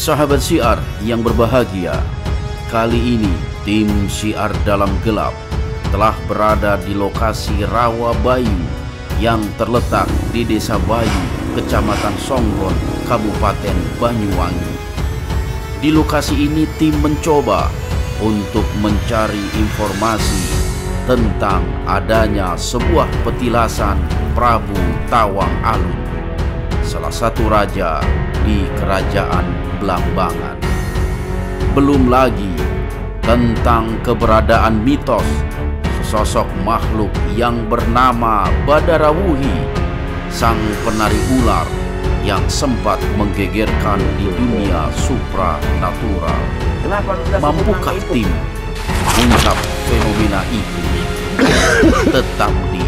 Sahabat Syiar yang berbahagia, kali ini tim Syiar Dalam Gelap telah berada di lokasi Rawa Bayu yang terletak di Desa Bayu, Kecamatan Songgon, Kabupaten Banyuwangi. Di lokasi ini tim mencoba untuk mencari informasi tentang adanya sebuah petilasan Prabu Tawang Alun, salah satu raja di Kerajaan Blambangan. Belum lagi tentang keberadaan mitos sesosok makhluk yang bernama Badarawuhi, sang penari ular yang sempat menggegerkan di dunia supranatural. Mampukah tim mengungkap fenomena itu? Tetap di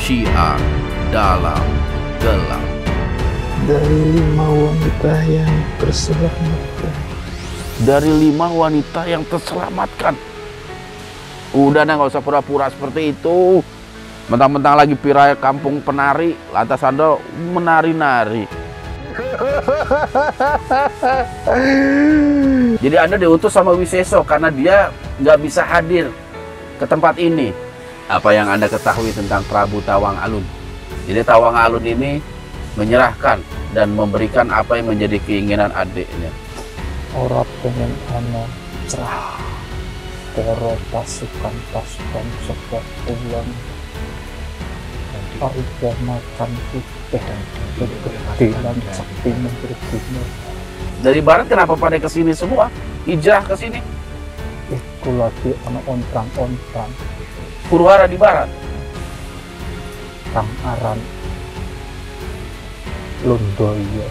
Syiar Dalam Gelap. Dari 5 wanita yang terselamatkan. Dari 5 wanita yang terselamatkan. Udah nggak usah pura-pura seperti itu. Mentang-mentang lagi pirai kampung penari, lantas Anda menari-nari. Jadi Anda diutus sama Wiseso karena dia nggak bisa hadir ke tempat ini. Apa yang Anda ketahui tentang Prabu Tawang Alun? Jadi Tawang Alun ini menyerahkan dan memberikan apa yang menjadi keinginan adiknya. Orang pengen anak cerah, poro pasukan sepak ulang, harga makan putih, kekecilan sakti berguna. Dari barat kenapa pada kesini semua? Hijrah ke sini? Itu lagi anak ontang-ontang. Huru-hara di barat. Kang Aran Londoyo.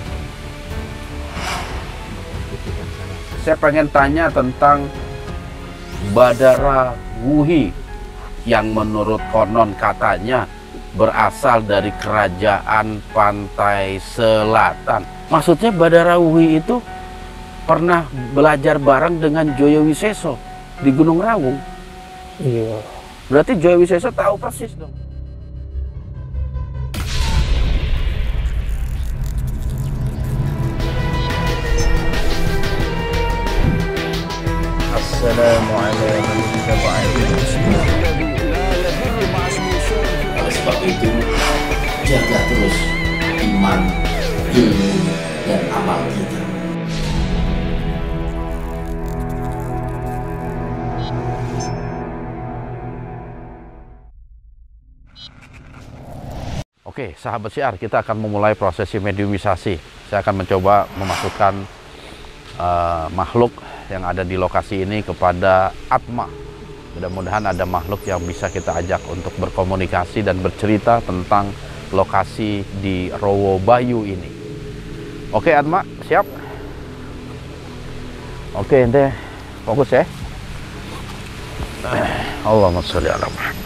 Saya pengen tanya tentang Badarawuhi yang menurut konon katanya berasal dari kerajaan pantai selatan. Maksudnya Badarawuhi itu pernah belajar bareng dengan Joyo Wiseso di Gunung Rawung. Iya. Berarti Joyo Wiseso tahu persis dong. Assalamualaikum warahmatullahi wabarakatuh. Oleh sebab itu, jaga terus iman, ilmu, dan amal kita. Oke, sahabat Syiar, kita akan memulai prosesi mediumisasi. Saya akan mencoba memasukkan makhluk yang ada di lokasi ini kepada Atma. Mudah-mudahan ada makhluk yang bisa kita ajak untuk berkomunikasi dan bercerita tentang lokasi di Rawa Bayu ini. Oke Atma, siap? Oke, ente fokus ya. Allahumma sholli ala Muhammad.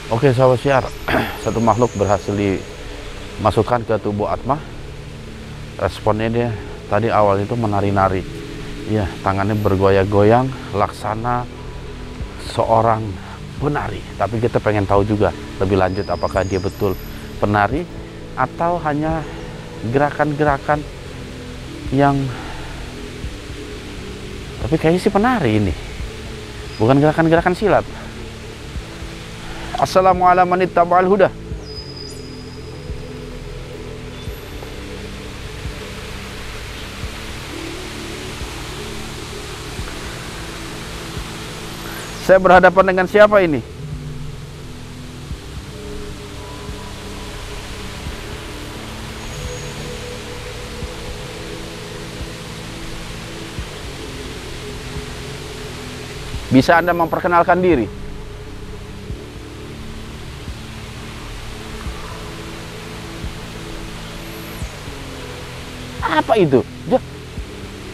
Oke sahabat syiar, satu makhluk berhasil dimasukkan ke tubuh Atma. Responnya dia tadi awal itu menari-nari. Ya, tangannya bergoyang-goyang laksana seorang penari. Tapi kita pengen tahu juga lebih lanjut apakah dia betul penari atau hanya gerakan-gerakan yang, tapi kayaknya sih penari ini, bukan gerakan-gerakan silat. Assalamualaikum warahmatullahi wabarakatuh. Saya berhadapan dengan siapa ini? Bisa Anda memperkenalkan diri? Apa itu?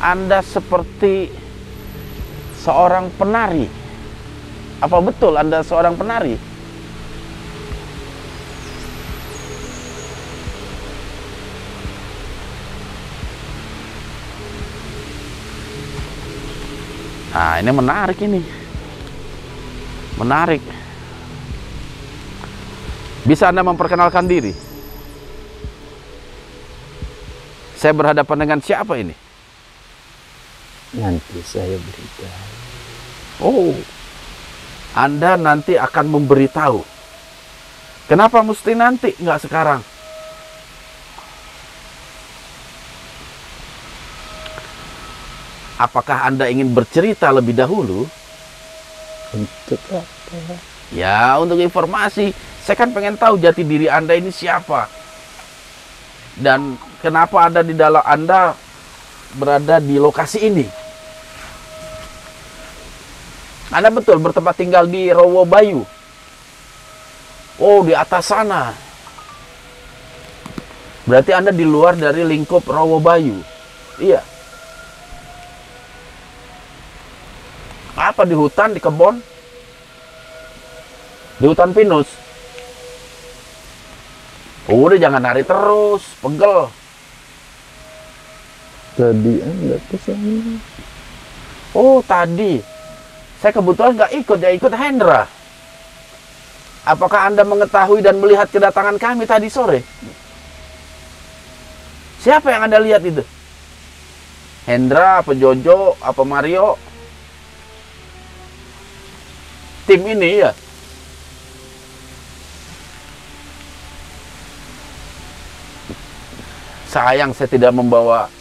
Anda seperti seorang penari. Apa betul Anda seorang penari? Nah, ini menarik ini. Menarik. Bisa Anda memperkenalkan diri? Saya berhadapan dengan siapa ini? Nanti saya beritahu. Oh, Anda nanti akan memberitahu. Kenapa mesti nanti, nggak sekarang? Apakah Anda ingin bercerita lebih dahulu? Untuk apa? Ya, untuk informasi. Saya kan pengen tahu jati diri Anda ini siapa. Dan kenapa Anda berada di lokasi ini? Anda betul bertempat tinggal di Rowo Bayu. Oh, di atas sana. Berarti Anda di luar dari lingkup Rowo Bayu. Iya. Apa di hutan, di kebun? Di hutan pinus. Udah jangan lari terus, pegel. Tadi Anda ke sana. Oh, tadi. Saya kebetulan nggak ikut, ya ikut Hendra. Apakah Anda mengetahui dan melihat kedatangan kami tadi sore? Siapa yang Anda lihat itu? Hendra, apa Jojo, apa Mario? Tim ini ya? Sayang saya tidak membawa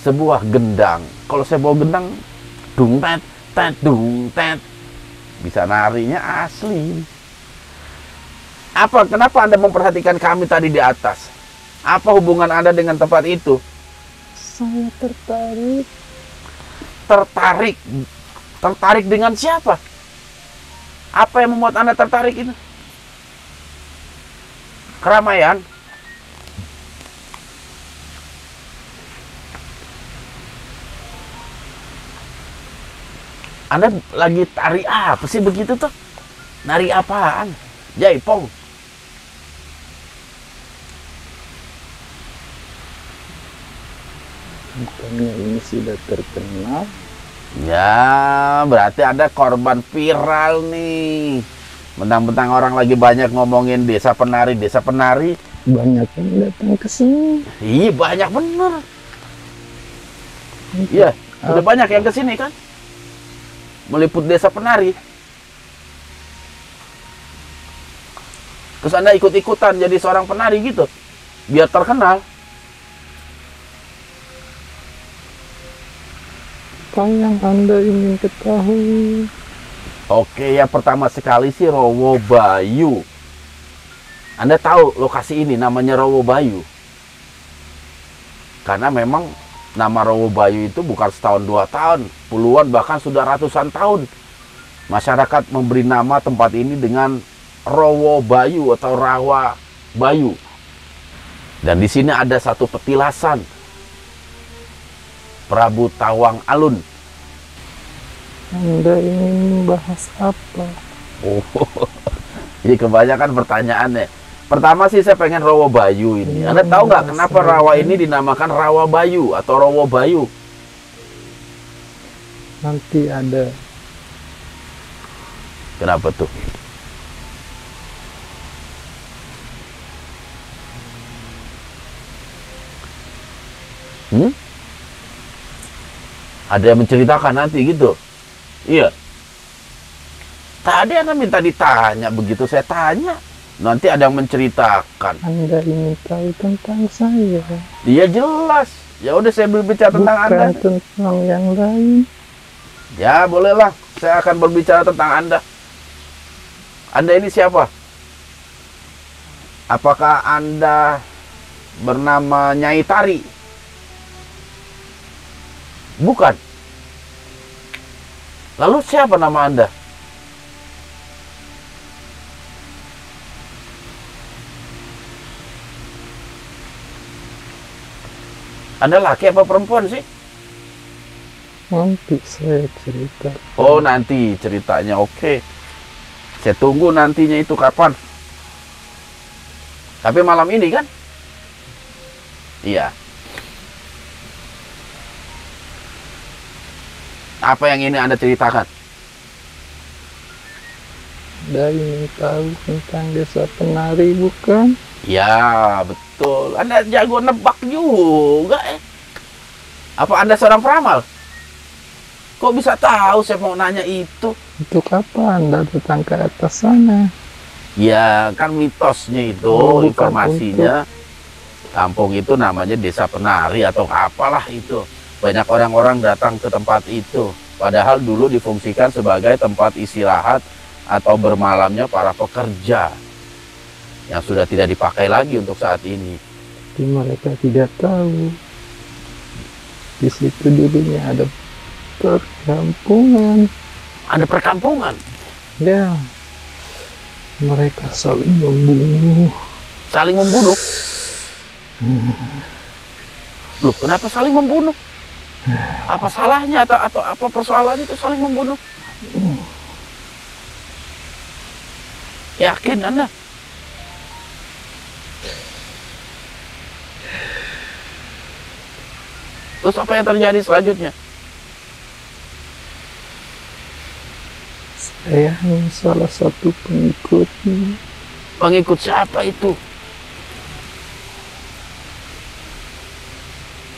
sebuah gendang. Kalau saya bawa gendang, dung tet, tet, dung tet. Bisa narinya asli. Kenapa Anda memperhatikan kami tadi di atas? Apa hubungan Anda dengan tempat itu? Saya tertarik. Tertarik? Tertarik dengan siapa? Apa yang membuat Anda tertarik itu? Keramaian? Anda lagi tari apa sih begitu tuh? Nari apaan? Jaipong? Bukannya ini sudah terkenal? Ya, berarti ada korban viral nih. Mentang-mentang orang lagi banyak ngomongin desa penari. Banyak yang datang ke sini. Iya, banyak bener. Iya, udah banyak yang kesini kan? Meliput desa penari. Terus Anda ikut-ikutan jadi seorang penari gitu, biar terkenal. Apa yang Anda ingin ketahui? Oke, ya pertama sekali sih Rowo Bayu. Anda tahu lokasi ini namanya Rowo Bayu? Karena memang nama Rowo Bayu itu bukan setahun 2 tahun, puluhan bahkan sudah ratusan tahun. Masyarakat memberi nama tempat ini dengan Rowo Bayu atau Rawa Bayu. Dan di sini ada satu petilasan Prabu Tawang Alun. Anda ingin membahas apa? Oh, Jadi kebanyakan pertanyaannya. Pertama sih saya pengen Rawa Bayu ini. Anda tahu nggak kenapa rawa ini dinamakan Rawa Bayu atau Rawa Bayu? Nanti ada. Kenapa tuh? Ada yang menceritakan nanti gitu? Iya. Tadi Anda minta ditanya, begitu saya tanya, nanti ada yang menceritakan. Anda ingin tahu tentang saya? Dia jelas. Ya udah saya berbicara tentang Anda. Bukan tentang yang lain. Ya bolehlah, saya akan berbicara tentang Anda. Anda ini siapa? Apakah Anda bernama Nyai Tari? Bukan. Lalu siapa nama Anda? Anda laki apa perempuan sih? Nanti saya cerita. Oh, nanti ceritanya. Oke. Saya tunggu nantinya itu kapan. Tapi malam ini kan? Iya. Apa yang ini Anda ceritakan? Anda ingin tahu tentang desa penari, bukan? Ya, betul. Anda jago nebak juga, Apa Anda seorang peramal? Kok bisa tahu saya mau nanya itu? Untuk apa Anda datang ke atas sana? Ya, kan mitosnya itu, Oh, bukan informasinya. Kampung itu namanya desa penari atau apalah itu. Banyak orang-orang datang ke tempat itu. Padahal dulu difungsikan sebagai tempat istirahat atau bermalamnya para pekerja. Yang sudah tidak dipakai lagi untuk saat ini. Tapi mereka tidak tahu. Di situ dulunya ada perkampungan. Ada perkampungan. Ya, mereka saling membunuh. Saling membunuh. Loh, kenapa saling membunuh? Apa salahnya atau apa persoalannya itu saling membunuh? Yakin Anda? Terus apa yang terjadi selanjutnya? Saya hanya salah satu pengikutnya. Pengikut siapa itu?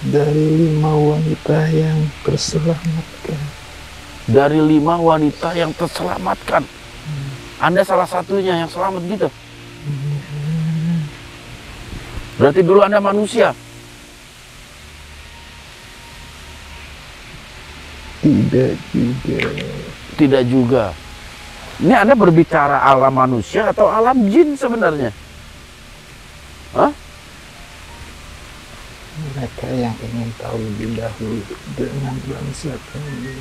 Dari 5 wanita yang terselamatkan. Dari 5 wanita yang terselamatkan. Anda salah satunya yang selamat gitu? Berarti dulu Anda manusia? Tidak juga. Tidak juga. Ini Anda berbicara alam manusia atau alam jin sebenarnya? Hah? Mereka yang ingin tahu lebih dahulu dengan bangsa kami.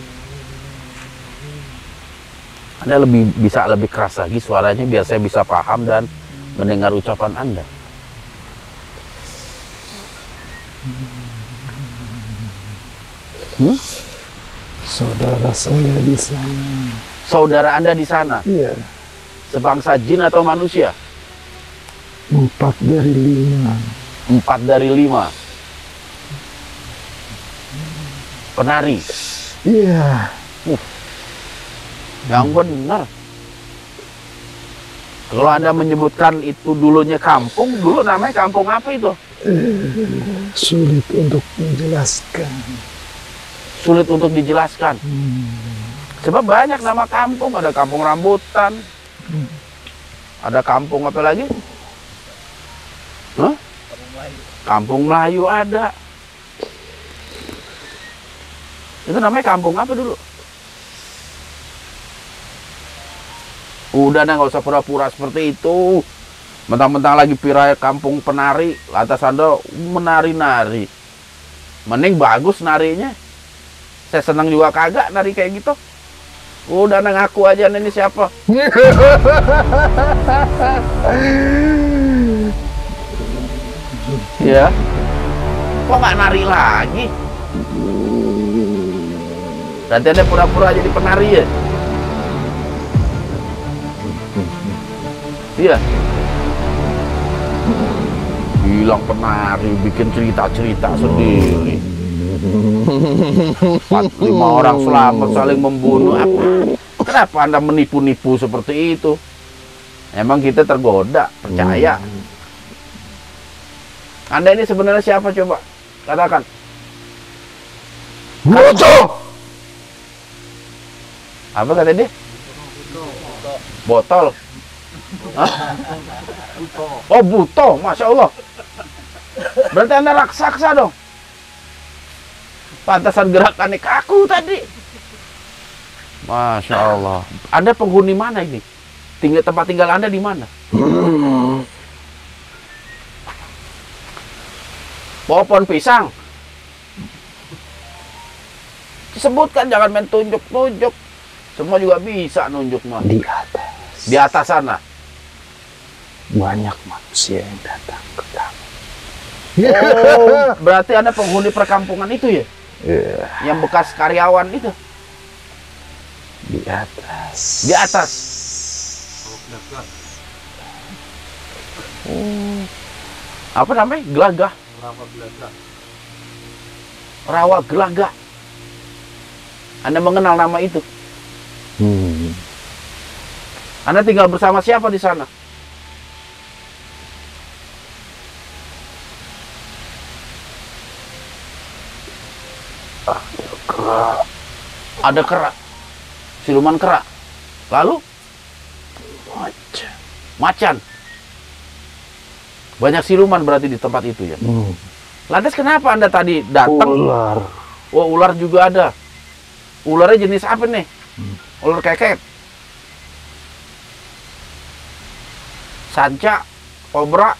Anda bisa lebih keras lagi suaranya biar saya bisa paham dan mendengar ucapan Anda. Saudara saya di sana. Saudara Anda di sana? Iya. Sebangsa jin atau manusia? 4 dari 5. 4 dari 5. Penari? Iya. Yang benar. Kalau Anda menyebutkan itu dulunya kampung, dulu namanya kampung apa itu? Sulit untuk menjelaskan. Sulit untuk dijelaskan. Sebab banyak nama kampung, ada kampung rambutan. Ada kampung apa lagi? Hah? Kampung Melayu ada. Itu namanya kampung apa dulu? Udah, nggak usah pura-pura seperti itu. Mentang-mentang lagi piraya kampung penari, lantas Anda menari-nari. Mending bagus narinya. Saya senang juga kagak nari kayak gitu. Udah, ngaku aja ini siapa. Ya. Kok nggak nari lagi? Nanti ada pura-pura jadi penari ya? Iya. Bilang penari, bikin cerita-cerita sendiri. 4-5 orang selamat saling membunuh. Kenapa Anda menipu-nipu seperti itu? Emang kita tergoda, percaya. Anda ini sebenarnya siapa coba? Katakan. Bocah! Apa kata dia? Botol. Hah? Oh, buto, Masya Allah. Berarti Anda raksasa dong. Pantasan gerakannya kaku tadi. Masya Allah. Anda penghuni mana ini? Tempat tinggal Anda di mana? Pohon pisang. Disebutkan, jangan main tunjuk-tunjuk. Semua juga bisa nunjuk mah. Di atas. Di atas sana. Banyak manusia yang datang ke kami. Oh, berarti Anda penghuni perkampungan itu ya? Iya. Yang bekas karyawan itu? Di atas. Di atas. Apa namanya? Gelagah. Rawa Gelagah. Anda mengenal nama itu? Anda tinggal bersama siapa di sana? Ada kera. Siluman kera. Lalu? Macan. Banyak siluman berarti di tempat itu ya. Lantas kenapa Anda tadi datang? Ular. Oh, ular juga ada. Ularnya jenis apa nih? Ular keket. Sanca, kobra.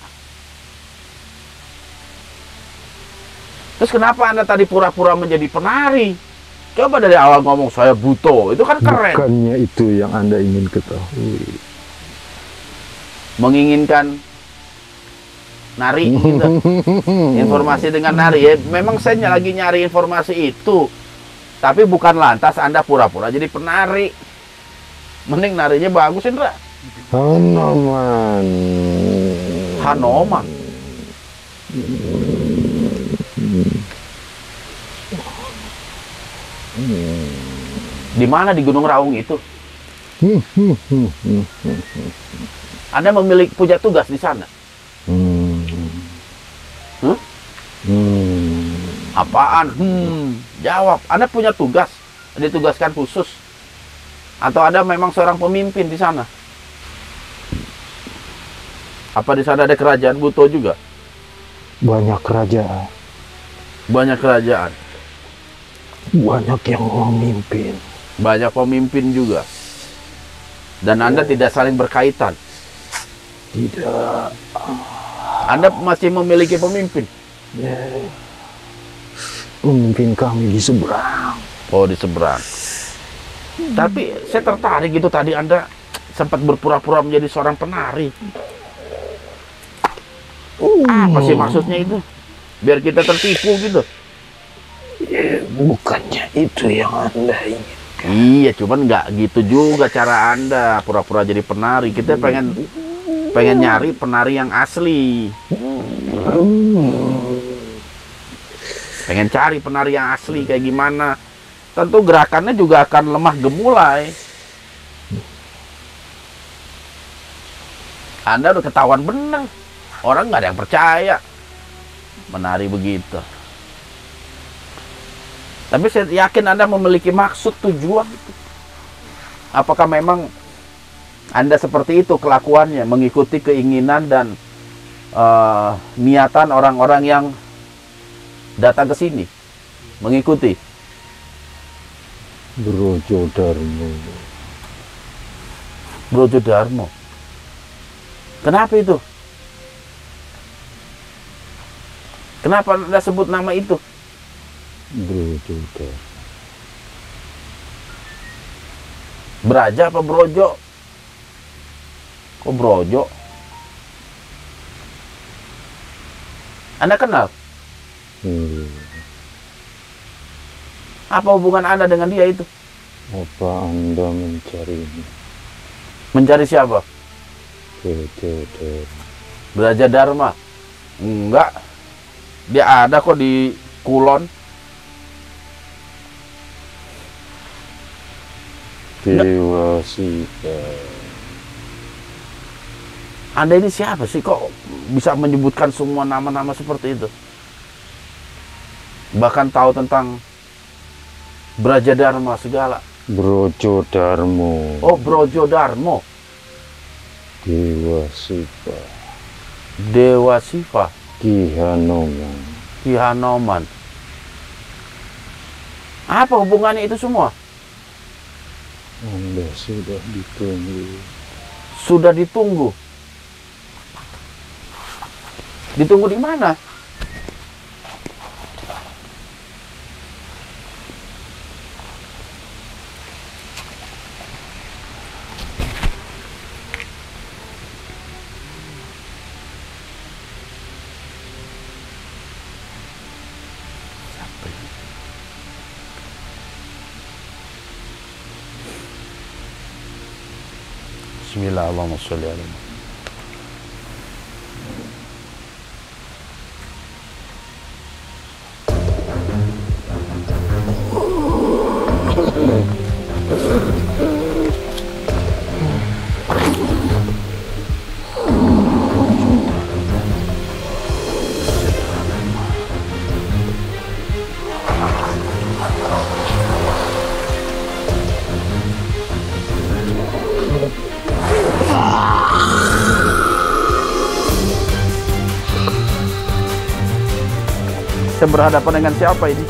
Terus kenapa Anda tadi pura-pura menjadi penari? Coba dari awal ngomong saya buto, itu kan keren. Bukannya itu yang Anda ingin ketahui. Menginginkan nari gitu. Informasi dengan nari ya. Memang saya lagi nyari informasi itu. Tapi bukan lantas Anda pura-pura jadi penari. Mending narinya bagus, Indra. Hanoman. Hanoman. Di mana di Gunung Raung itu? Anda punya tugas di sana? Apaan? Jawab. Anda punya tugas? Ditugaskan khusus? Atau Anda memang seorang pemimpin di sana? Apa di sana ada kerajaan Buto juga? Banyak kerajaan. Banyak kerajaan. Banyak yang memimpin. Banyak pemimpin juga. Dan Anda tidak saling berkaitan. Tidak. Anda masih memiliki pemimpin. Pemimpin kami di seberang. Oh, di seberang. Tapi saya tertarik gitu tadi Anda sempat berpura-pura menjadi seorang penari. Apa sih maksudnya itu? Biar kita tertipu gitu. Bukannya itu yang Anda ingin. Iya, cuman nggak gitu juga cara Anda pura-pura jadi penari. Kita pengen nyari penari yang asli. Pengen cari penari yang asli kayak gimana. Tentu gerakannya juga akan lemah gemulai. Anda udah ketahuan bener. Orang nggak ada yang percaya menari begitu. Tapi saya yakin Anda memiliki maksud, tujuan. Apakah memang Anda seperti itu kelakuannya, mengikuti keinginan dan niatan orang-orang yang datang ke sini, mengikuti? Brojo Darmo. Brojo Darmo. Kenapa itu? Kenapa Anda sebut nama itu? Brojo Darmo. Braja apa Brojo? Kok Brojo? Anda kenal? Apa hubungan Anda dengan dia itu? Apa Anda mencarinya? Mencari siapa? Braja Dharma. Enggak. Dia ada kok di Kulon. Dewa Sita. Anda ini siapa sih kok bisa menyebutkan semua nama-nama seperti itu? Bahkan tahu tentang Braja Dharma segala. Brojo Darmo. Oh, Brojo Darmo. Dewa Siva. Dewa Siva. Ki Hanoman. Ki Hanoman. Apa hubungannya itu semua? Anda sudah ditunggu. Sudah ditunggu. Ditunggu di mana? Bismillahirrahmanirrahim. Saya berhadapan dengan siapa ini?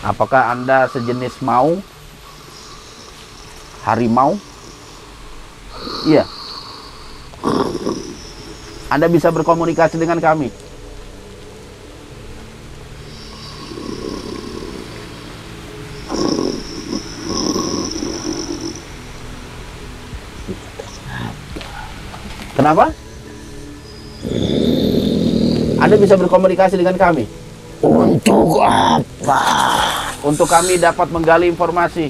Apakah Anda sejenis mau? Harimau? Iya. Anda bisa berkomunikasi dengan kami. Kenapa? Anda bisa berkomunikasi dengan kami. Untuk apa? Untuk kami dapat menggali informasi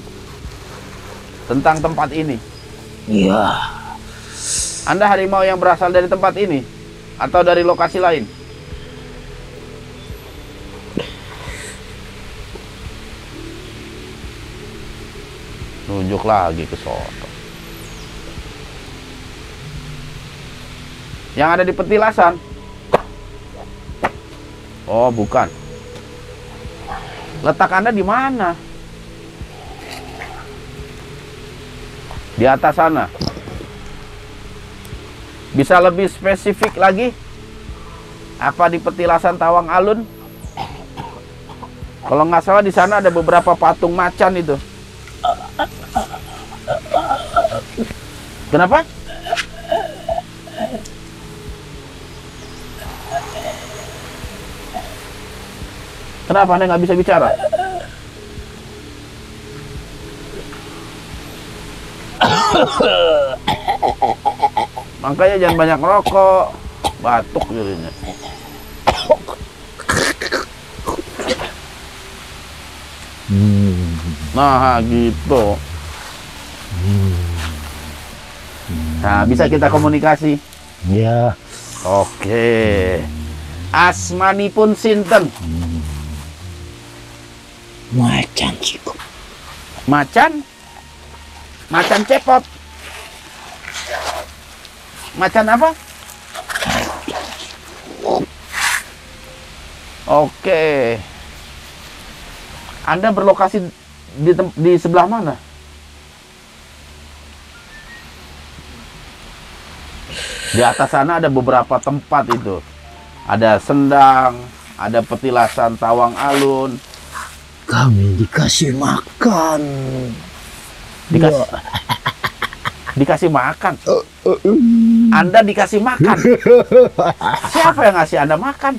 tentang tempat ini. Ya. Anda harimau yang berasal dari tempat ini atau dari lokasi lain? Nunjuk lagi ke sono. Yang ada di petilasan. Oh, bukan. Letak Anda di mana? Di atas sana. Bisa lebih spesifik lagi? Apa di petilasan Tawang Alun? Kalau nggak salah di sana ada beberapa patung macan itu. Kenapa? Kenapa Anda nggak bisa bicara? Makanya jangan banyak rokok, batuk jadinya. Nah gitu. Nah bisa kita komunikasi. Ya. Oke. Asmanipun sinten? Macan cukup. Macan? Macan cepot. Macan apa? Oke. Anda berlokasi di sebelah mana? Di atas sana ada beberapa tempat itu. Ada Sendang, ada petilasan Tawang Alun. Kami dikasih makan. Dikasih makan? Anda dikasih makan? Siapa yang ngasih Anda makan?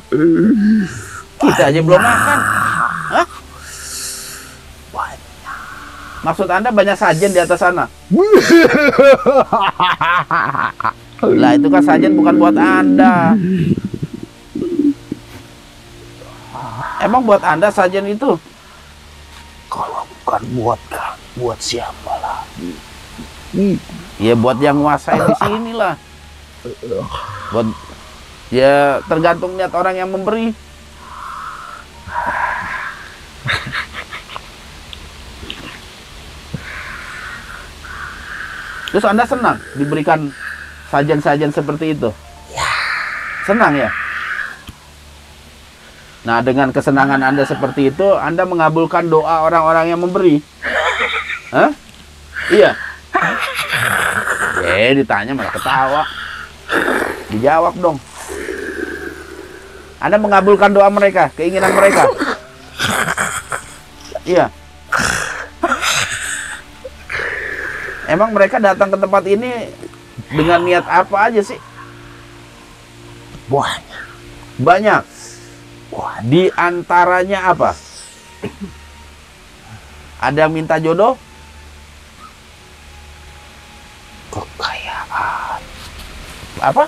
Kita aja belum makan. Hah? Maksud Anda banyak sajen di atas sana? Lah itu kan sajen bukan buat Anda. Emang buat Anda sajen itu? Kalau bukan buat kami, Buat siapa lagi? Ya buat yang nguasain di sini lah. Buat, ya tergantung niat orang yang memberi. Terus Anda senang diberikan sajian-sajian seperti itu? Senang ya? Nah, dengan kesenangan Anda seperti itu, Anda mengabulkan doa orang-orang yang memberi. Hah? Iya. Ditanya malah ketawa. Dijawab dong. Anda mengabulkan doa mereka, keinginan mereka. Iya. Emang mereka datang ke tempat ini dengan niat apa aja sih? Banyak. Banyak. Di antaranya apa? Ada yang minta jodoh? Kekayaan. Apa?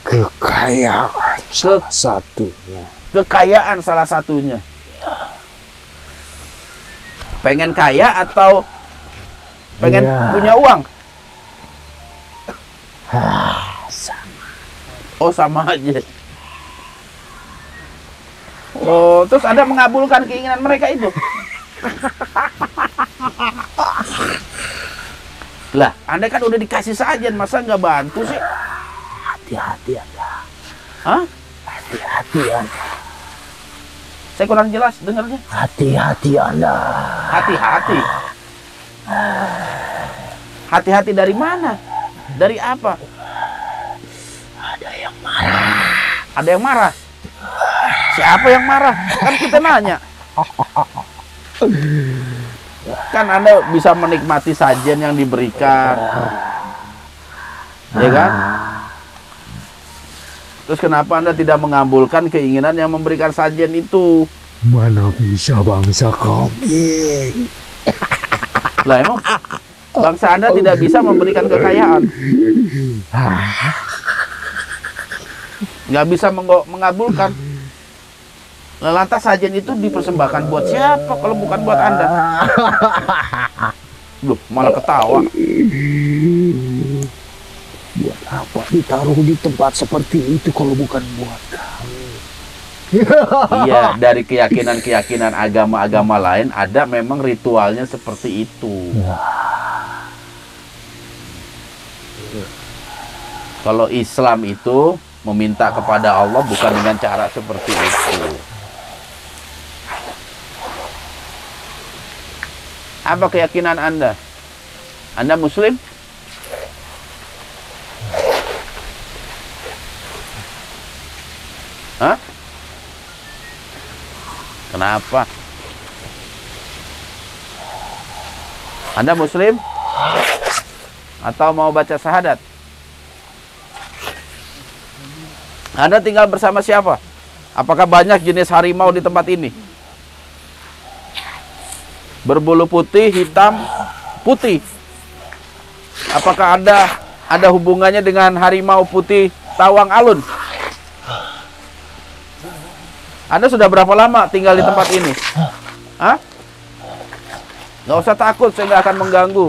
Kekayaan salah satunya. Kekayaan salah satunya. Pengen kaya atau pengen punya uang? Sama. Oh, sama aja. Oh, terus Anda mengabulkan keinginan mereka itu? Lah, Anda kan udah dikasih sajian, masa nggak bantu sih? Hati-hati Anda. Hah? Hati-hati Anda. Saya kurang jelas dengarnya. Hati-hati Anda. Hati-hati. Hati-hati dari mana? Dari apa? Ada yang marah. Ada yang marah? Siapa yang marah? Kan kita nanya. Kan Anda bisa menikmati sajian yang diberikan. Ya kan? Terus kenapa Anda tidak mengabulkan keinginan yang memberikan sajian itu? Mana bisa bangsa kami? Lah emang bangsa Anda tidak bisa memberikan kekayaan? Nggak bisa mengabulkan. Lah, lantas sajian itu dipersembahkan buat siapa kalau bukan buat Anda? Loh, malah ketawa. Buat apa ditaruh di tempat seperti itu kalau bukan buat kami? Iya, dari keyakinan-keyakinan agama-agama lain ada memang ritualnya seperti itu. Kalau Islam itu meminta kepada Allah bukan dengan cara seperti itu. Apa keyakinan Anda? Anda Muslim? Hah? Kenapa? Anda Muslim? Atau mau baca syahadat? Anda tinggal bersama siapa? Apakah banyak jenis harimau di tempat ini? Berbulu putih, hitam, putih. Apakah Anda ada hubungannya dengan harimau putih Tawang Alun? Anda sudah berapa lama tinggal di tempat ini? Hah? Nggak usah takut, saya nggak akan mengganggu.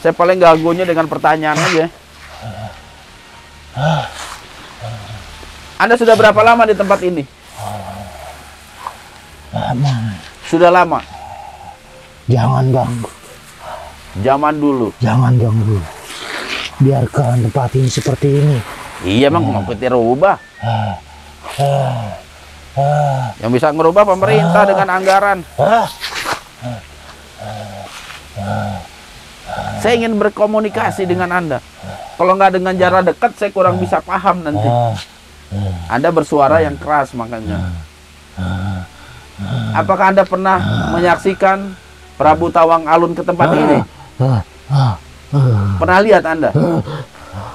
Saya paling ganggunya dengan pertanyaan aja. Anda sudah berapa lama di tempat ini? Lama. Sudah lama. Jangan ganggu. Zaman dulu. Jangan ganggu. Biarkan tempat ini seperti ini. Iya, emang mau kita rubah. Yang bisa ngerubah pemerintah dengan anggaran. Saya ingin berkomunikasi dengan Anda. Kalau nggak dengan jarak dekat, saya kurang bisa paham nanti. Anda bersuara yang keras makanya. Apakah Anda pernah menyaksikan Prabu Tawang Alun ke tempat ini? Pernah lihat Anda?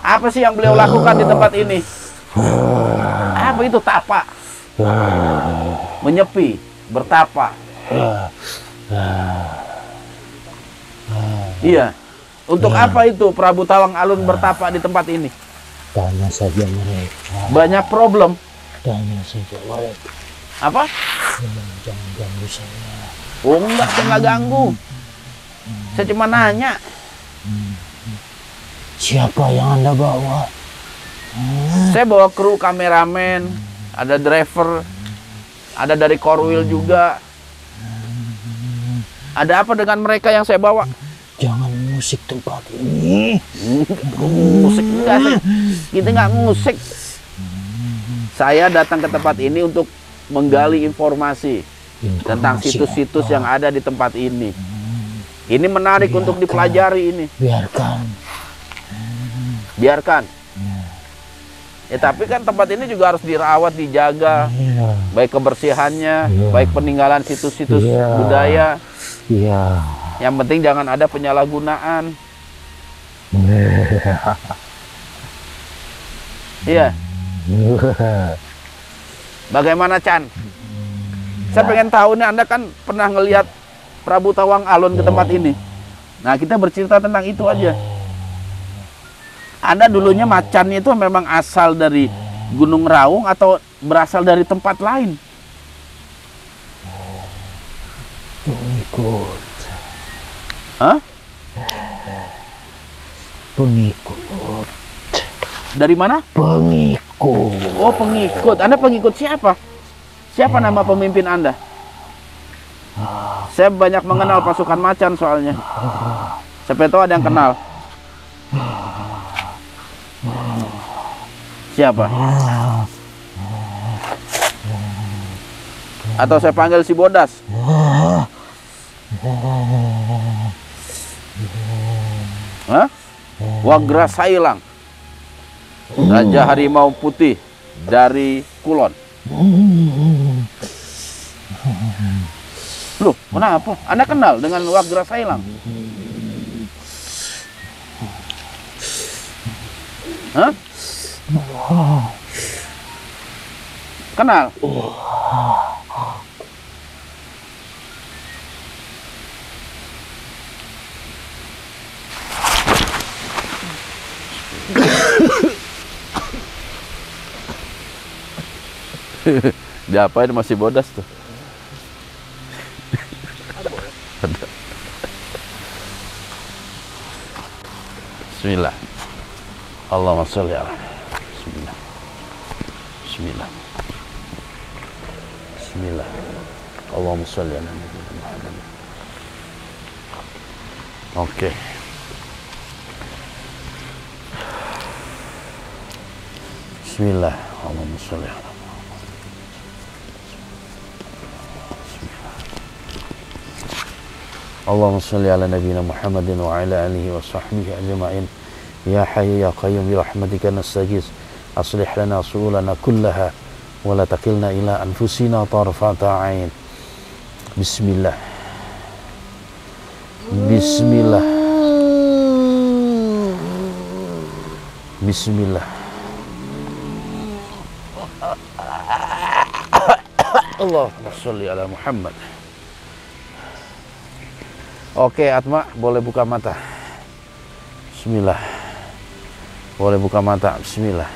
Apa sih yang beliau lakukan di tempat ini? Apa itu tapa? Menyepi, bertapa. Iya. Untuk apa itu Prabu Tawang Alun bertapa di tempat ini? Tanya saja mereka. Banyak problem. Tanya saja mereka. Apa? Jangan ganggu saya. Oh enggak, saya nggak ganggu. Saya cuma nanya. Siapa yang Anda bawa? Saya bawa kru, kameramen, ada driver, ada dari Korwil juga. Ada apa dengan mereka yang saya bawa? Jangan musik tempat ini. Musik enggak sih. Kita nggak musik. Saya datang ke tempat ini untuk menggali informasi tentang situs-situs yang ada di tempat ini. Ini menarik untuk dipelajari ini. Biarkan. Ya tapi kan tempat ini juga harus dirawat, dijaga. Baik kebersihannya, baik peninggalan situs-situs budaya. Iya. Yang penting jangan ada penyalahgunaan. Iya. Bagaimana Chan? Saya pengen tahu nih, Anda kan pernah ngelihat Prabu Tawang Alun ke tempat ini. Nah, kita bercerita tentang itu aja. Anda dulunya macannya itu memang asal dari Gunung Raung atau berasal dari tempat lain? Pengikut. Hah? Pengikut. Dari mana? Pengikut. Oh, pengikut. Anda pengikut siapa? Siapa nama pemimpin Anda? Saya banyak mengenal pasukan macan soalnya. Siapa tahu ada yang kenal. Siapa? Atau saya panggil si Bodas? Hah? Wagra Sailang, Raja Harimau Putih dari Kulon. Loh, kenapa? Anda kenal dengan Wagra Sailang? Hah? Kenal? Diapain masih Bodas tuh? Bismillah. Allahumma sholli ala. Bismillah. Bismillah. Bismillah. Allahumma sholli ala Muhammad. Oke. Bismillah. Allahumma sholli ala. Allahumma salli ala nabiyyina Muhammadin wa ala alihi wa sahbihi ajma'in. Ya hayyu ya qayyum bi rahmatika nastaghis. Aslih lana su'ulana kullaha wa la takilna ila anfusina tarfata 'ain. Bismillah. Bismillah. Bismillah. Allahumma salli ala Muhammad. Oke, Atma, boleh buka mata. Bismillah. Boleh buka mata. Bismillah.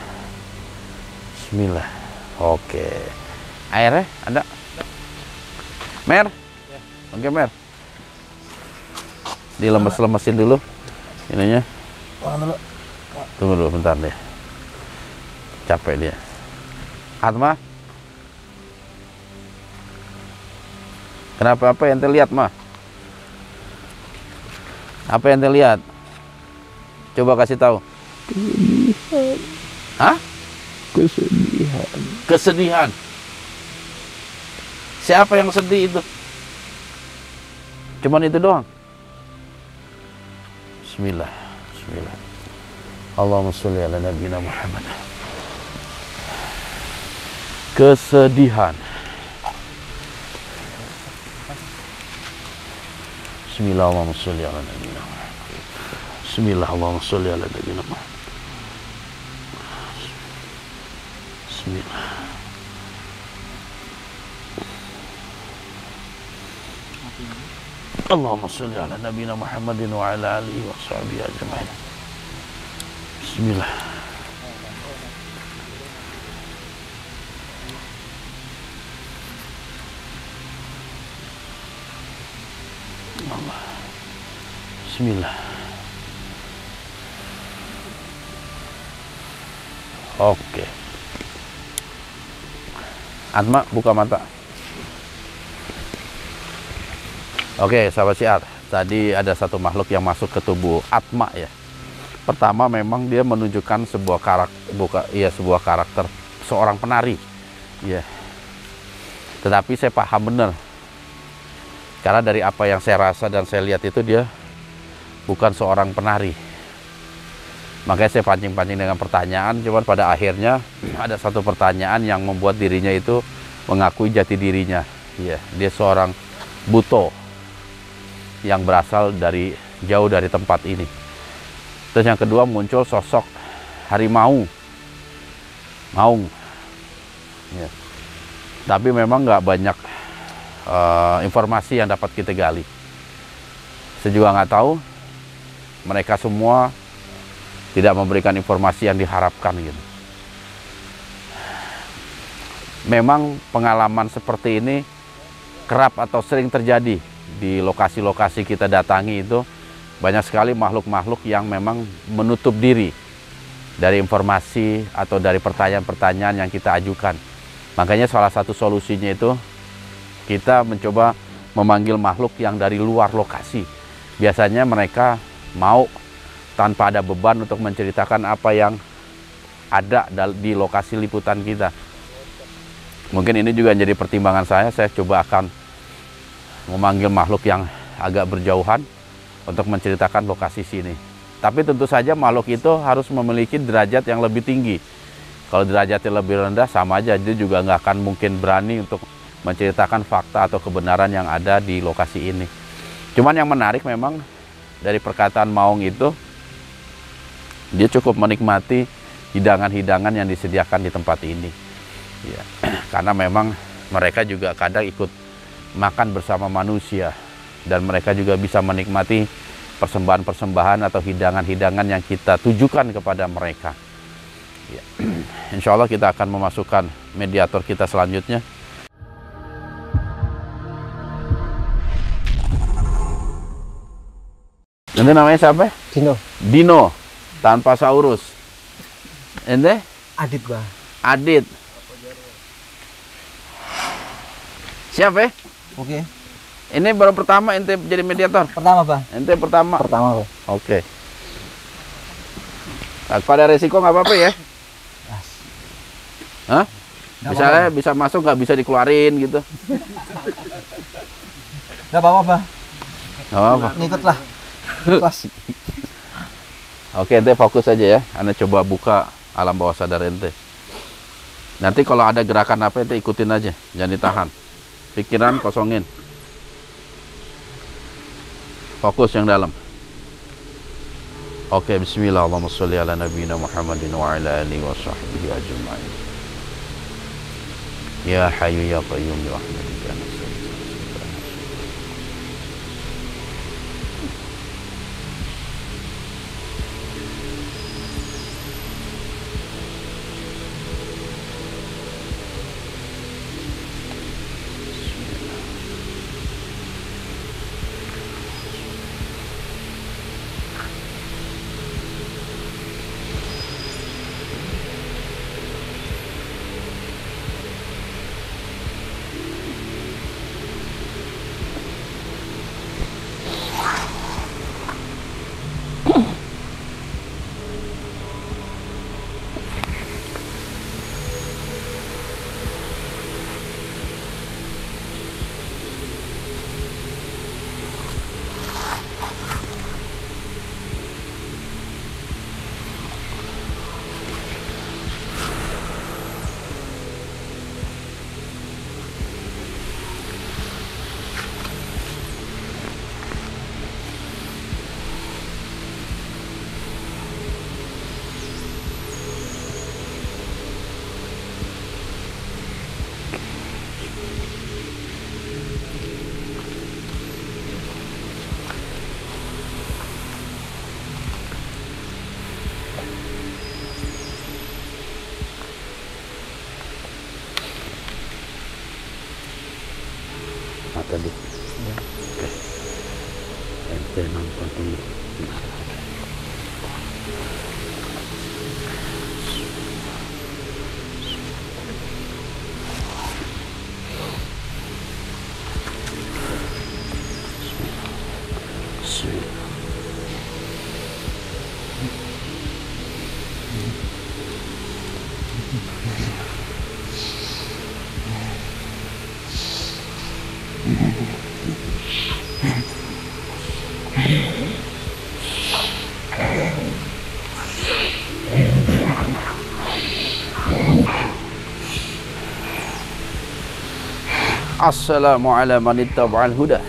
Bismillah. Oke. Airnya ada? Mer? Oke, Mer. Dilemes-lemesin dulu ininya. Tunggu dulu bentar deh. Capek dia. Atma? Kenapa, apa yang terlihat, Ma? Apa yang terlihat? Coba kasih tahu. Kesedihan. Hah? Kesedihan. Kesedihan. Siapa yang sedih itu? Cuman itu doang. Bismillah. Bismillah. Allahumma sholli ala nabiyyina Muhammad. Kesedihan. Bismillah, Allahumma sholli ala nabiyyina Muhammad. Bismillah, Allahumma sholli ala nabiyyina Muhammad. Bismillah. Allahumma sholli ala nabiyyina Muhammadin wa ala alihi wa sahbihi ajma'in. Bismillah. Bismillah. Oke. Atma, buka mata. Oke, sahabat syiar. Tadi ada satu makhluk yang masuk ke tubuh Atma ya. Pertama memang dia menunjukkan sebuah sebuah karakter seorang penari. Ya. Tetapi saya paham benar. Karena dari apa yang saya rasa dan saya lihat itu dia bukan seorang penari. Makanya saya pancing-pancing dengan pertanyaan, cuman pada akhirnya ada satu pertanyaan yang membuat dirinya itu mengakui jati dirinya. Ya, dia seorang buto yang berasal dari jauh dari tempat ini. Terus yang kedua muncul sosok harimau, maung. Ya. Tapi memang nggak banyak informasi yang dapat kita gali. Saya juga nggak tahu, mereka semua tidak memberikan informasi yang diharapkan gitu. Memang pengalaman seperti ini kerap atau sering terjadi di lokasi-lokasi kita datangi itu. Banyak sekali makhluk-makhluk yang memang menutup diri dari informasi atau dari pertanyaan-pertanyaan yang kita ajukan. Makanya salah satu solusinya itu kita mencoba memanggil makhluk yang dari luar lokasi. Biasanya mereka mau tanpa ada beban untuk menceritakan apa yang ada di lokasi liputan kita. Mungkin ini juga jadi pertimbangan saya coba akan memanggil makhluk yang agak berjauhan untuk menceritakan lokasi sini. Tapi tentu saja makhluk itu harus memiliki derajat yang lebih tinggi. Kalau derajatnya lebih rendah sama aja, dia juga nggak akan mungkin berani untuk menceritakan fakta atau kebenaran yang ada di lokasi ini. Cuman yang menarik memang dari perkataan Maung itu, dia cukup menikmati hidangan-hidangan yang disediakan di tempat ini. Ya, karena memang mereka juga kadang ikut makan bersama manusia. Dan mereka juga bisa menikmati persembahan-persembahan atau hidangan-hidangan yang kita tujukan kepada mereka. Ya. Insya Allah kita akan memasukkan mediator kita selanjutnya. Ini namanya siapa? Dino. Dino. Tanpa Saurus. Ente? Adit, Bang. Adit. Siapa? Oke. Ini baru pertama ente jadi mediator? Pertama, Bang. Ente pertama? Pertama, Bang. Oke. Nah, pada resiko nggak apa-apa ya? Yes. Hah? Nggak Misalnya apa-apa. bisa masuk nggak bisa dikeluarin gitu? Enggak apa-apa, Bang. Nggak apa-apa. Ngikut lah. Kelas. Oke, ente fokus aja ya. Anda coba buka alam bawah sadar ente. Nanti kalau ada gerakan apa ente ikutin aja, jangan ditahan. Pikiran kosongin. Fokus yang dalam. Oke, bismillah. Allahumma sholli ala nabiyina Muhammadin wa ala alihi wa sahbihi ajma'in. Ya Hayyu ya Qayyum bi rahmatika nastaghfir. Senapati. Assalamualaikum warahmatullahi wabarakatuh.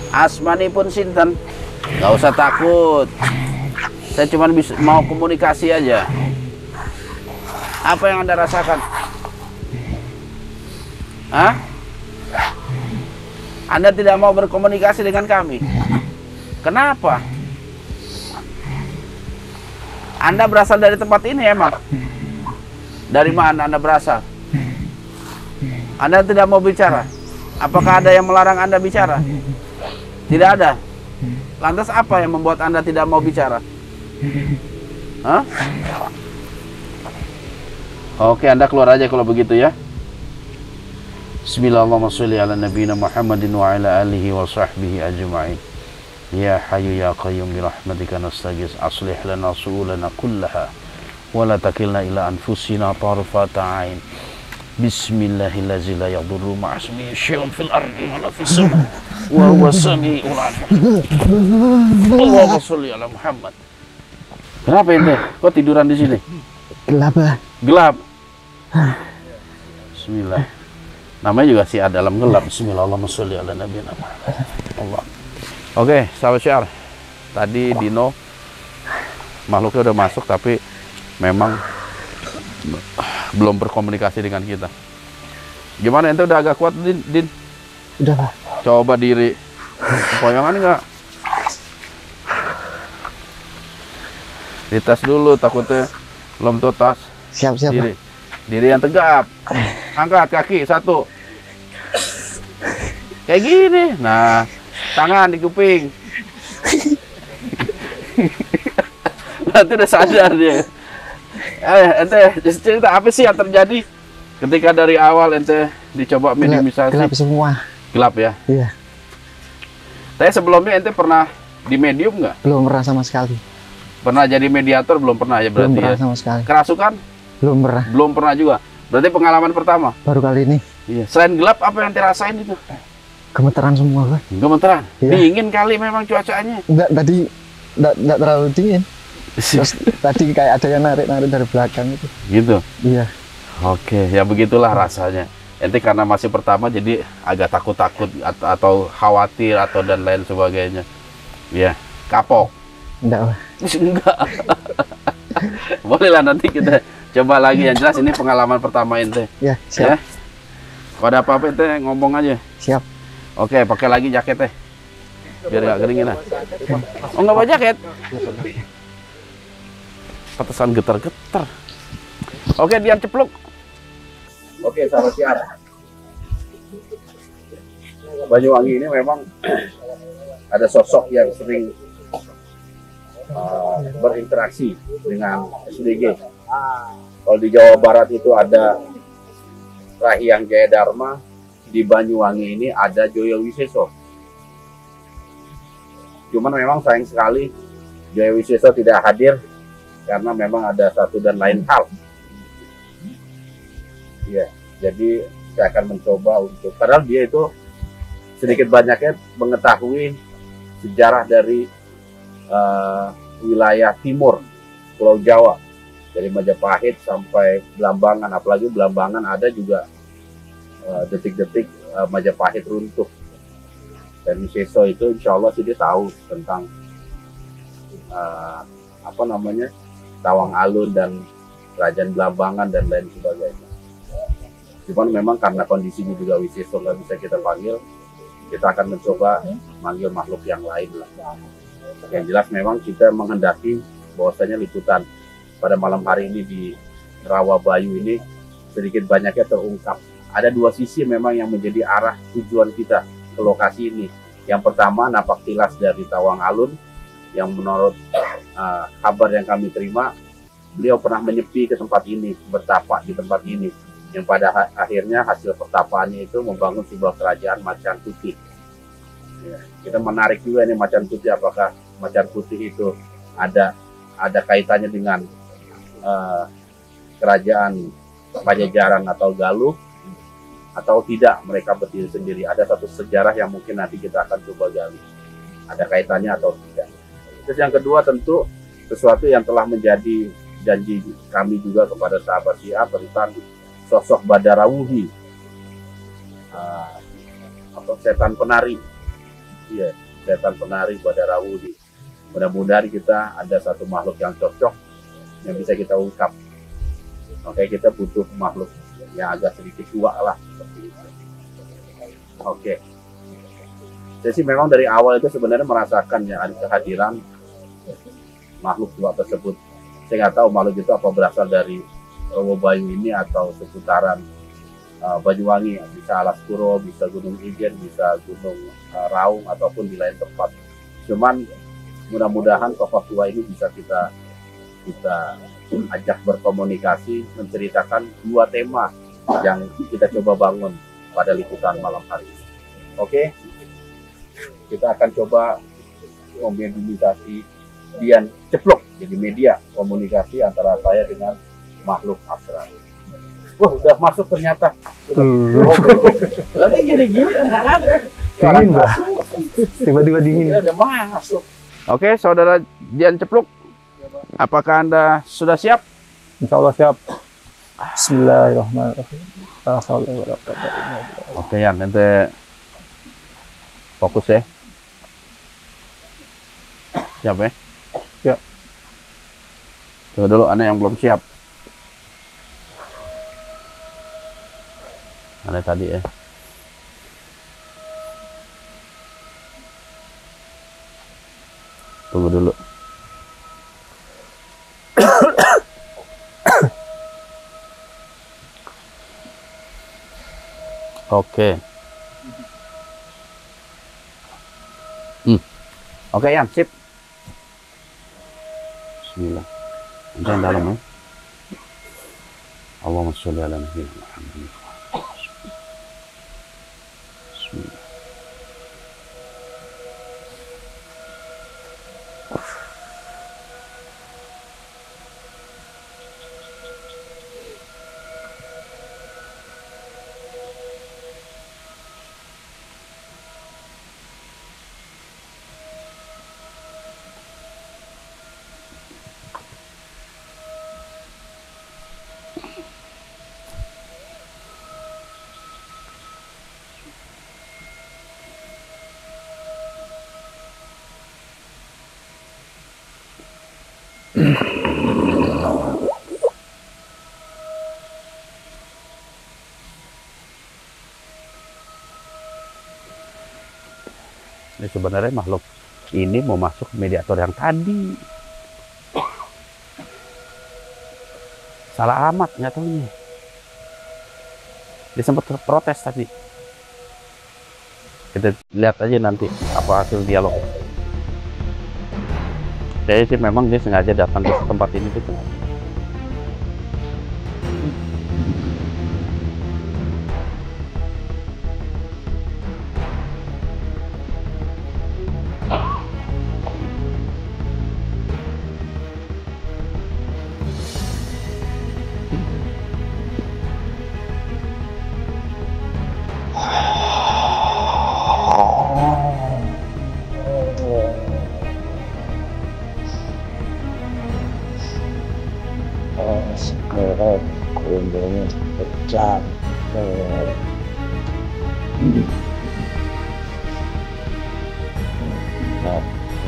Asmanipun sinten? Gak usah takut. Saya cuma mau komunikasi aja. Apa yang Anda rasakan? Hah? Anda tidak mau berkomunikasi dengan kami? Kenapa? Anda berasal dari tempat ini emang? Dari mana Anda berasal? Anda tidak mau bicara? Apakah ada yang melarang Anda bicara? Tidak ada. Lantas apa yang membuat Anda tidak mau bicara? Hah? Oke, Anda keluar aja kalau begitu ya. Bismillahirrahmanirrahim. Muhammadin wa ala alihi wa sahbihi ajma'in. Ya hayyu ya qayyum bi rahmatika nastaghis aslih lana su'ulana kullaha wa la takilna ila anfusina tarfata 'ain. Bismillahirrahmanirrahim. La yadurru ma'asmihi syai'un fil ardi wa la fis sama' wa huwa samiul 'alim. Allahumma sholli ala Muhammad. Kenapa ente? Kok tiduran di sini? Gelap, Pak. Gelap. Bismillah. Namanya juga sih dalam gelap. Bismillahirrahmanirrahim. Sholli ala nabiyina Muhammad. Allah. Oke, sahabat syiar. Tadi Dino makhluknya udah masuk tapi memang belum berkomunikasi dengan kita. Gimana ente udah agak kuat, Din? Udah, Pak. Coba diri. Poyongan enggak? Dites dulu, takutnya belum tuntas. Siap, Diri. Diri yang tegap. Angkat kaki satu. Kayak gini. Nah, tangan di kuping. Nanti udah sadar dia. Ente cerita apa sih yang terjadi ketika dari awal ente dicoba mediumisasi? Gelap semua. Gelap ya? Iya. Tapi sebelumnya ente pernah di medium nggak? Belum pernah sama sekali. Pernah jadi mediator? Belum pernah ya berarti? Belum pernah ya? sama sekali. Kerasukan? Belum pernah. Belum pernah juga. Berarti pengalaman pertama? Baru kali ini. Iya. Selain gelap, apa yang ente rasain itu? Gemeteran semua, Pak. Gemeteran? Iya. Dingin kali memang cuacanya? Enggak, tadi enggak terlalu dingin. Terus tadi kayak ada yang narik-narik dari belakang itu. Gitu? Iya. Oke, ya begitulah rasanya. Ente karena masih pertama jadi agak takut-takut atau khawatir atau dan lain sebagainya. Iya. Kapok? Enggak, Pak. Enggak. Boleh lah nanti kita coba lagi. Yang jelas ini pengalaman pertama ente. Ya, siap. Ya? Kalau ada apa-apa ente ngomong aja. Siap. Oke, pakai lagi jaketnya. Biar gak kedinginan. Oh, nggak bawa jaket? Pantesan getar-getar. Oke, biar cepluk. Oke, sahabat syiar. Banyuwangi ini memang ada sosok yang sering berinteraksi dengan SDG. Kalau di Jawa Barat itu ada Rahyang Jaya Dharma, di Banyuwangi ini ada Joyo Wiseso. Cuman memang sayang sekali Joyo Wiseso tidak hadir karena memang ada satu dan lain hal. Ya, jadi saya akan mencoba untuk, padahal dia itu sedikit banyaknya mengetahui sejarah dari wilayah timur Pulau Jawa, dari Majapahit sampai Blambangan. Apalagi Blambangan ada juga detik-detik Majapahit runtuh. Dan Wiseso itu insya Allah sih dia tahu tentang apa namanya, Tawang Alun dan Kerajaan Blambangan dan lain sebagainya. Cuman memang karena kondisinya juga Wiseso nggak bisa kita panggil, kita akan mencoba manggil makhluk yang lain lah. Yang jelas memang kita menghendaki bahwasanya liputan pada malam hari ini di Rawabayu ini sedikit banyaknya terungkap. Ada dua sisi memang yang menjadi arah tujuan kita ke lokasi ini. Yang pertama napak tilas dari Tawang Alun, yang menurut kabar yang kami terima, beliau pernah menyepi ke tempat ini, bertapa di tempat ini, yang pada akhirnya hasil pertapaannya itu membangun sebuah kerajaan Macan Putih. Ya, kita menarik juga nih Macan Putih, apakah Macan Putih itu ada kaitannya dengan kerajaan Pajajaran atau Galuh atau tidak, mereka berdiri sendiri. Ada satu sejarah yang mungkin nanti kita akan coba gali, ada kaitannya atau tidak. Terus yang kedua tentu sesuatu yang telah menjadi janji kami juga kepada sahabat Syiah tentang sosok Badarawuhi atau setan penari. Iya, setan penari Badarawuhi. Mudah-mudahan kita ada satu makhluk yang cocok yang bisa kita ungkap. Oke, kita butuh makhluk yang agak sedikit tua lah seperti itu. Oke. Saya sih memang dari awal itu sebenarnya merasakan ya kehadiran makhluk tua tersebut. Saya nggak tahu makhluk itu apa berasal dari Wobayu ini atau seputaran Banyuwangi, bisa Alas Puro, bisa Gunung Ijen, bisa Gunung Raung ataupun di lain tempat. Cuman mudah-mudahan tokoh tua ini bisa kita ajak berkomunikasi, menceritakan dua tema yang kita coba bangun pada liputan malam hari ini. Oke, kita akan coba memediasi Dian Ceplok jadi media komunikasi antara saya dengan makhluk astral. Wah, udah masuk ternyata. Lalu gini-gini, Dingin, Mbak. Tiba-tiba dingin. udah masuk. Oke, saudara Dian Ceplok, apakah Anda sudah siap? Insya Allah siap. Bismillahirrahmanirrahim. Oke ya, nanti fokus ya. Siap ya? Siap. Coba dulu, Anda yang belum siap. Anda tadi ya. Tunggu dulu. Oke. Oke ya, sip. Bismillah. Nanti yang dalam ya. Allahumma sholli ala nabiyyina Muhammad. Bismillah. Ini sebenarnya makhluk ini mau masuk mediator yang tadi. Salah alamat nggak tahunya. Dia sempat protes tadi. Kita lihat aja nanti apa hasil dialog. Saya sih memang dia sengaja datang ke tempat ini gitu. Sekarang kondongnya pecah.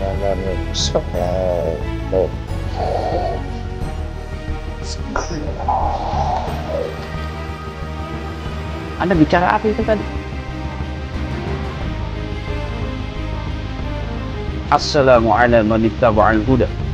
Namanya besar. Anda bicara apa itu tadi? Assalamualaikum warahmatullahi wabarakatuh.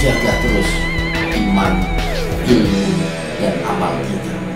jaga terus iman, ilmu, dan amal kita.